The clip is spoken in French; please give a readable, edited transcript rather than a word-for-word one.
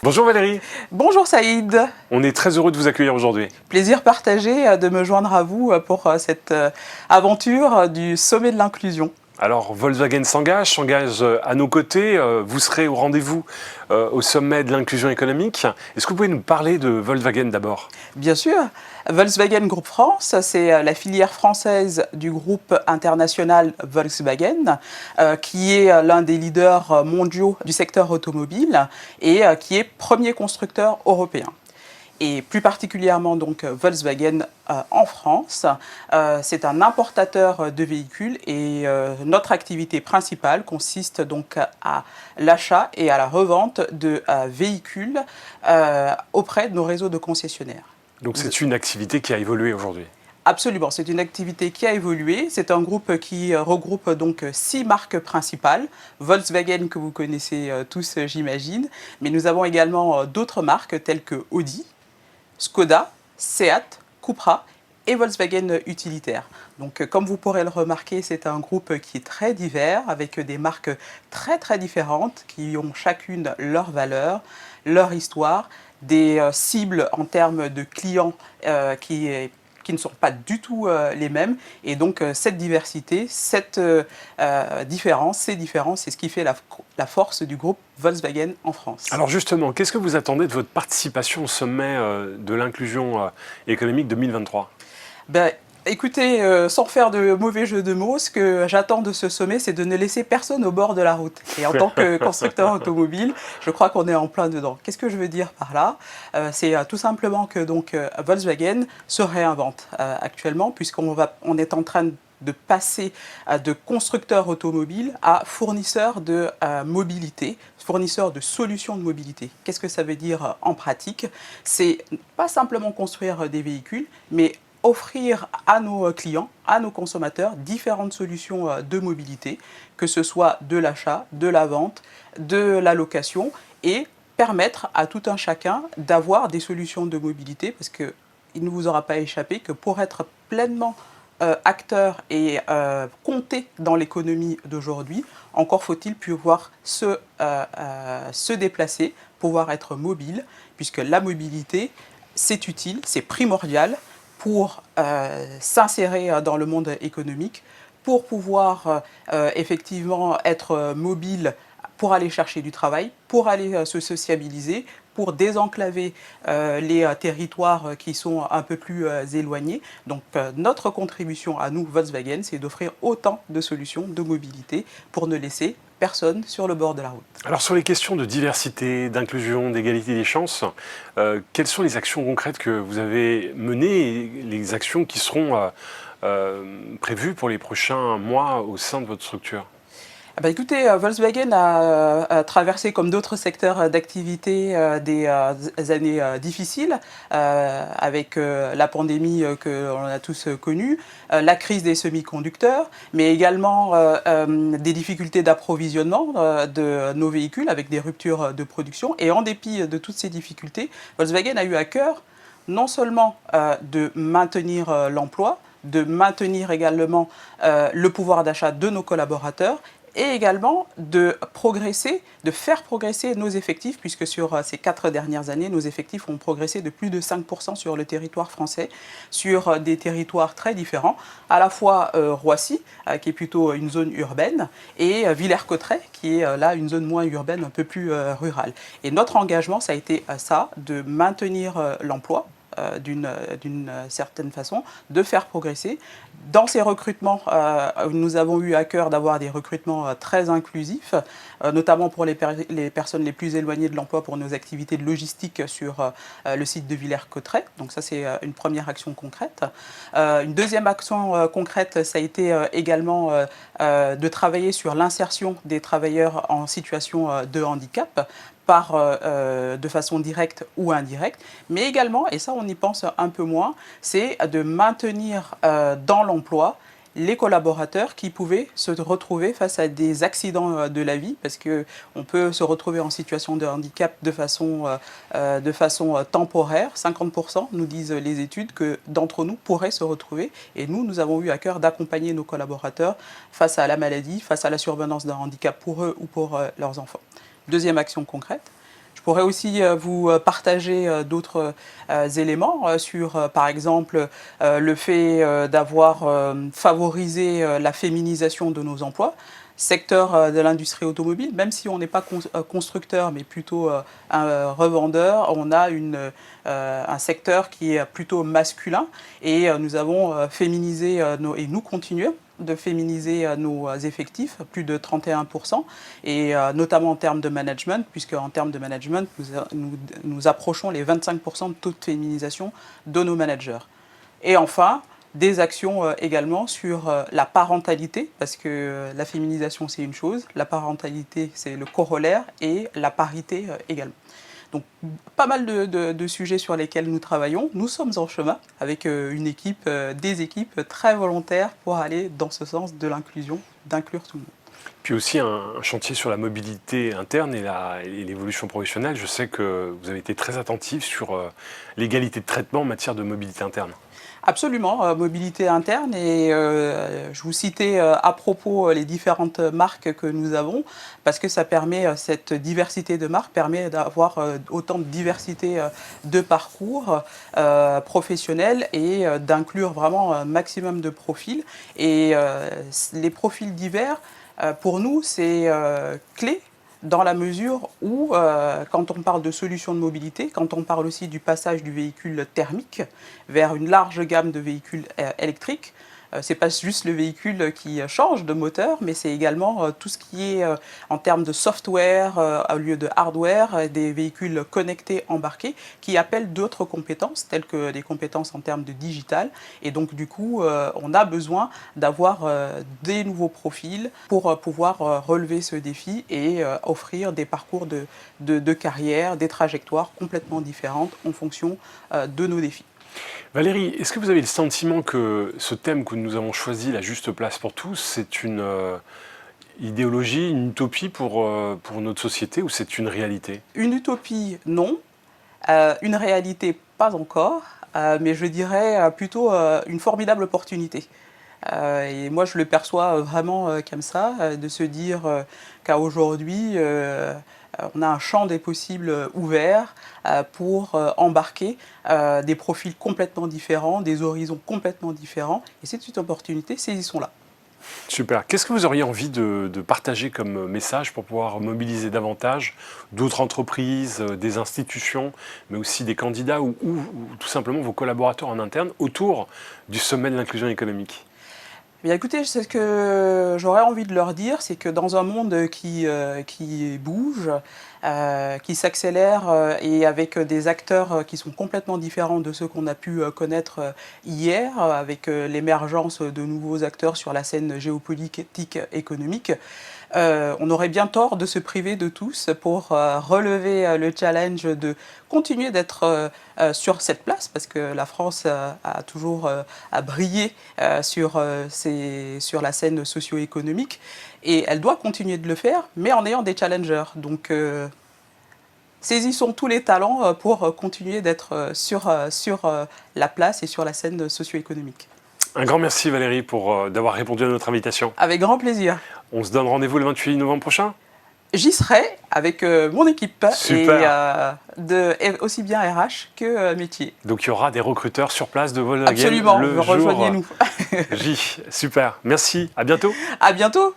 Bonjour Valérie. Bonjour Saïd. On est très heureux de vous accueillir aujourd'hui. Plaisir partagé de me joindre à vous pour cette aventure du sommet de l'inclusion. Alors Volkswagen s'engage à nos côtés. Vous serez au rendez-vous au sommet de l'inclusion économique. Est-ce que vous pouvez nous parler de Volkswagen d'abord? Bien sûr. Volkswagen Group France, c'est la filière française du groupe international Volkswagen, qui est l'un des leaders mondiaux du secteur automobile et qui est premier constructeur européen. Et plus particulièrement donc Volkswagen en France. C'est un importateur de véhicules et notre activité principale consiste donc à l'achat et à la revente de véhicules auprès de nos réseaux de concessionnaires. Donc c'est une activité qui a évolué aujourd'hui. Absolument, c'est une activité qui a évolué. C'est un groupe qui regroupe donc 6 marques principales. Volkswagen que vous connaissez tous, j'imagine. Mais nous avons également d'autres marques telles que Audi, Skoda, Seat, Cupra et Volkswagen Utilitaire. Donc, comme vous pourrez le remarquer, c'est un groupe qui est très divers, avec des marques très différentes, qui ont chacune leur valeur, leur histoire, des cibles en termes de clients qui ne sont pas du tout les mêmes. Et donc, cette diversité, cette différence, ces différences, c'est ce qui fait la force du groupe Volkswagen en France. Alors justement, qu'est-ce que vous attendez de votre participation au sommet de l'inclusion économique 2023 ? Écoutez, sans faire de mauvais jeu de mots, ce que j'attends de ce sommet, c'est de ne laisser personne au bord de la route. Et en tant que constructeur automobile, je crois qu'on est en plein dedans. Qu'est-ce que je veux dire par là? C'est tout simplement que donc, Volkswagen se réinvente actuellement, puisqu'on est en train de passer de constructeur automobile à fournisseur de mobilité, fournisseur de solutions de mobilité. Qu'est-ce que ça veut dire en pratique? C'est pas simplement construire des véhicules, mais offrir à nos clients, à nos consommateurs, différentes solutions de mobilité, que ce soit de l'achat, de la vente, de la location, et permettre à tout un chacun d'avoir des solutions de mobilité, parce qu'il ne vous aura pas échappé que pour être pleinement acteur et compter dans l'économie d'aujourd'hui, encore faut-il pouvoir se déplacer, pouvoir être mobile, puisque la mobilité, c'est utile, c'est primordial pour s'insérer dans le monde économique, pour pouvoir effectivement être mobile, pour aller chercher du travail, pour aller se sociabiliser, pour désenclaver les territoires qui sont un peu plus éloignés. Donc notre contribution à nous, Volkswagen, c'est d'offrir autant de solutions de mobilité pour ne laisser personne sur le bord de la route. Alors sur les questions de diversité, d'inclusion, d'égalité des chances, quelles sont les actions concrètes que vous avez menées et les actions qui seront prévues pour les prochains mois au sein de votre structure ? Écoutez, Volkswagen a traversé, comme d'autres secteurs d'activité, des années difficiles, avec la pandémie que l'on a tous connue, la crise des semi-conducteurs, mais également des difficultés d'approvisionnement de nos véhicules avec des ruptures de production. Et en dépit de toutes ces difficultés, Volkswagen a eu à cœur non seulement de maintenir l'emploi, de maintenir également le pouvoir d'achat de nos collaborateurs, et également de progresser, de faire progresser nos effectifs, puisque sur ces 4 dernières années, nos effectifs ont progressé de plus de 5% sur le territoire français, sur des territoires très différents, à la fois Roissy, qui est plutôt une zone urbaine, et Villers-Cotterêts, qui est là une zone moins urbaine, un peu plus rurale. Et notre engagement, ça a été ça, de maintenir l'emploi, d'une certaine façon, de faire progresser. Dans ces recrutements, nous avons eu à cœur d'avoir des recrutements très inclusifs, notamment pour les personnes les plus éloignées de l'emploi pour nos activités de logistique sur le site de Villers-Cotterêts. Donc ça, c'est une première action concrète. Une deuxième action concrète, ça a été également de travailler sur l'insertion des travailleurs en situation de handicap, de façon directe ou indirecte, mais également, et ça on y pense un peu moins, c'est de maintenir dans l'emploi les collaborateurs qui pouvaient se retrouver face à des accidents de la vie, parce qu'on peut se retrouver en situation de handicap de façon temporaire. 50%, nous disent les études, que d'entre nous pourraient se retrouver. Et nous avons eu à cœur d'accompagner nos collaborateurs face à la maladie, face à la survenance d'un handicap pour eux ou pour leurs enfants. Deuxième action concrète. Je pourrais aussi vous partager d'autres éléments sur, par exemple, le fait d'avoir favorisé la féminisation de nos emplois. Secteur de l'industrie automobile, même si on n'est pas constructeur, mais plutôt un revendeur, on a un secteur qui est plutôt masculin et nous avons féminisé, et nous continuons de féminiser nos effectifs, plus de 31%, et notamment en termes de management, puisque en termes de management, nous approchons les 25% de taux de féminisation de nos managers. Et enfin, des actions également sur la parentalité, parce que la féminisation c'est une chose, la parentalité c'est le corollaire, et la parité également. Donc pas mal de sujets sur lesquels nous travaillons. Nous sommes en chemin avec une équipe, des équipes très volontaires pour aller dans ce sens de l'inclusion, d'inclure tout le monde. Puis aussi un chantier sur la mobilité interne et l'évolution professionnelle. Je sais que vous avez été très attentif sur l'égalité de traitement en matière de mobilité interne. Absolument, mobilité interne, et je vous citais à propos les différentes marques que nous avons, parce que ça permet, cette diversité de marques permet d'avoir autant de diversité de parcours professionnels et d'inclure vraiment un maximum de profils. Et les profils divers, pour nous, c'est clé, dans la mesure où, quand on parle de solutions de mobilité, quand on parle aussi du passage du véhicule thermique vers une large gamme de véhicules électriques, ce n'est pas juste le véhicule qui change de moteur, mais c'est également tout ce qui est en termes de software au lieu de hardware, des véhicules connectés embarqués qui appellent d'autres compétences, telles que des compétences en termes de digital. Et donc du coup, on a besoin d'avoir des nouveaux profils pour pouvoir relever ce défi et offrir des parcours de carrière, des trajectoires complètement différentes en fonction de nos défis. Valérie, est-ce que vous avez le sentiment que ce thème que nous avons choisi, la juste place pour tous, c'est une idéologie, une utopie pour notre société, ou c'est une réalité? Une utopie, non. Une réalité, pas encore. Mais je dirais plutôt une formidable opportunité. Et moi, je le perçois vraiment comme ça, de se dire qu'à aujourd'hui, on a un champ des possibles ouvert pour embarquer des profils complètement différents, des horizons complètement différents. Et c'est une opportunité, saisissons-la. Super. Qu'est-ce que vous auriez envie de partager comme message pour pouvoir mobiliser davantage d'autres entreprises, des institutions, mais aussi des candidats ou tout simplement vos collaborateurs en interne autour du sommet de l'inclusion économique? Bien, écoutez, ce que j'aurais envie de leur dire, c'est que dans un monde qui bouge, qui s'accélère et avec des acteurs qui sont complètement différents de ceux qu'on a pu connaître hier, avec l'émergence de nouveaux acteurs sur la scène géopolitique économique, on aurait bien tort de se priver de tous pour relever le challenge de continuer d'être sur cette place, parce que la France a toujours brillé sur la scène socio-économique, et elle doit continuer de le faire, mais en ayant des challengers. Donc saisissons tous les talents pour continuer d'être sur la place et sur la scène socio-économique. Un grand merci Valérie pour d'avoir répondu à notre invitation. Avec grand plaisir. On se donne rendez-vous le 28 novembre prochain? J'y serai avec mon équipe. Super. Et aussi bien RH que métier. Donc il y aura des recruteurs sur place de Volkswagen. Absolument, le jour rejoignez-nous. J. Super, merci, à bientôt. À bientôt.